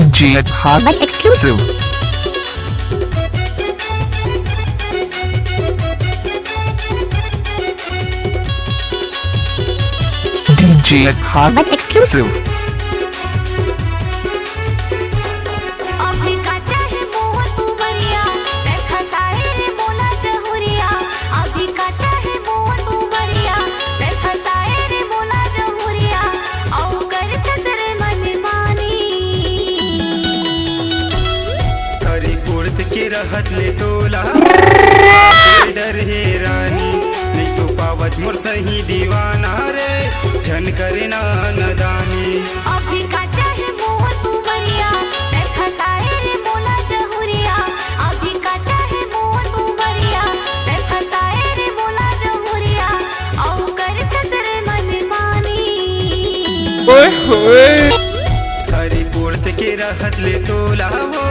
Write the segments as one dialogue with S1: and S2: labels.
S1: DJ Hot
S2: but exclusive.
S1: DJ Hot
S2: but exclusive.
S3: अभी का चाहे मोहन उमरिया देखा सारे मोला जहुरिया अभी का चाहे मोहन उमरिया देखा सारे मोला जहुरिया औ कर कसर मन मानी
S4: हरी कुर्त के रहत ले तोला डर हे रानी नहीं तो पावत मोर सही दीवाना रे झन करना नदानी
S3: अभी का चाहे मोहन उमरिया देखा सारे मोला जहुरिया अभी का चाहे मोहन उमरिया देखा सारे मोला जहुरिया औ कर कसर मन मानी
S4: हरी कुर्त के रहत ले तोला हो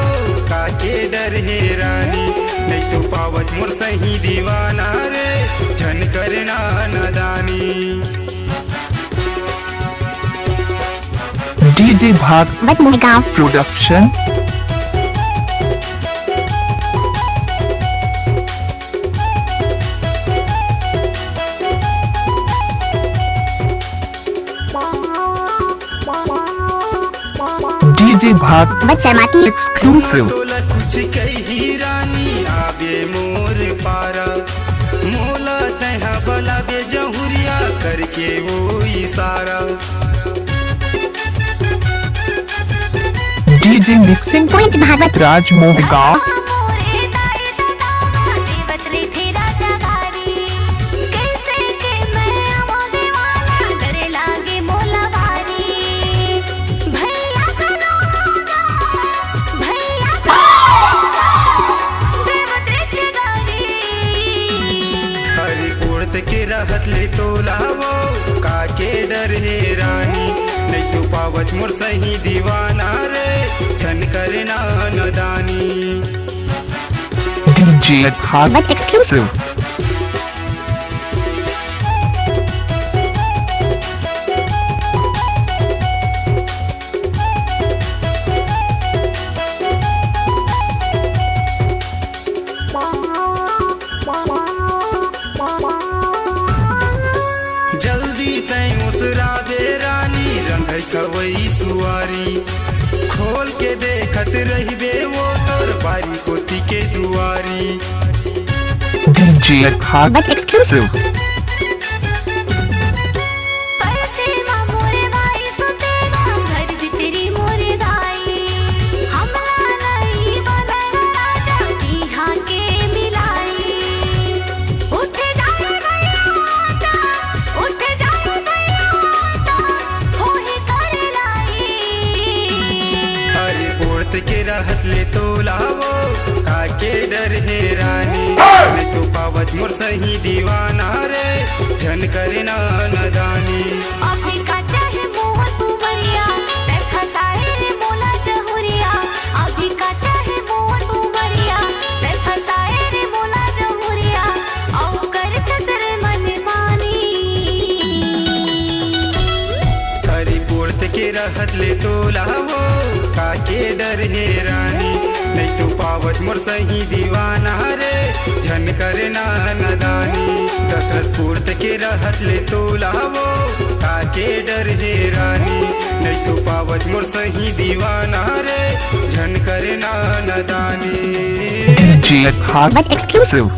S4: काके डर हे रानी नहीं तो पावत मोर सही दीवाना रे झन करना नदानी
S1: DJ Bhat
S2: But Mulgaon.
S1: Production DJ Bhat
S2: But Sarmati.
S1: Exclusive
S4: तोला कुछ कही रानी आबे मोर पारा मोला तहा बला बे जहुरिया करके वो इशारा
S1: DJ Mixing
S2: Point Bhagat.
S1: Raj Mohgaon
S3: मोरे दाई दादा देवत रे तेरा जगारी कैसे के मैं आवा दीवाना डरे लागे मोला बारी भैया का लोगा भैया का देवत रे तेगारी
S4: हरी कुर्त के रहत ले तोला वो काके डर हे रानी नहीं तो पावत मोर सही दीवाना रे छन करना नदानी
S1: DJ Hot
S2: But exclusive.
S4: जल्दी तय उसरा बे रानी रंग कवई सुआरी खोल के देखत रही बे वो तोर बारी कोती के दुआरी
S1: DJ Hot
S2: But exclusive.
S3: परछे मां मोरे भाई सुतेगा घर भीतरी मोरे दाई हमला नहीं बनना राजा की हां के मिलाई उठ जाए भैया उठ जाए भैया होही कर लाई
S4: हरे कुर्त के रहत ले तोला वो काके डर हे रानी मैं तो पावत मोर सही दीवाना रे झन करना नदानी
S3: अभी का चाहे मोहन उमरिया देखा सारे मोला जहुरिया अभी का चाहे मोहन उमरिया देखा सारे मोला जहुरिया औ कर कसर मन मानी
S4: हरी कुर्त के रहत ले तोला वो काके डर हे रानी नहीं तो पावत मोर सही दीवाना रे झन करना नदानी दशरथ कुर्त के रहत ले तोला वो काके डर हे रानी नहीं तो पावत मोर सही दीवाना रे झन करना नदानी
S1: DJ Hot
S2: But exclusive.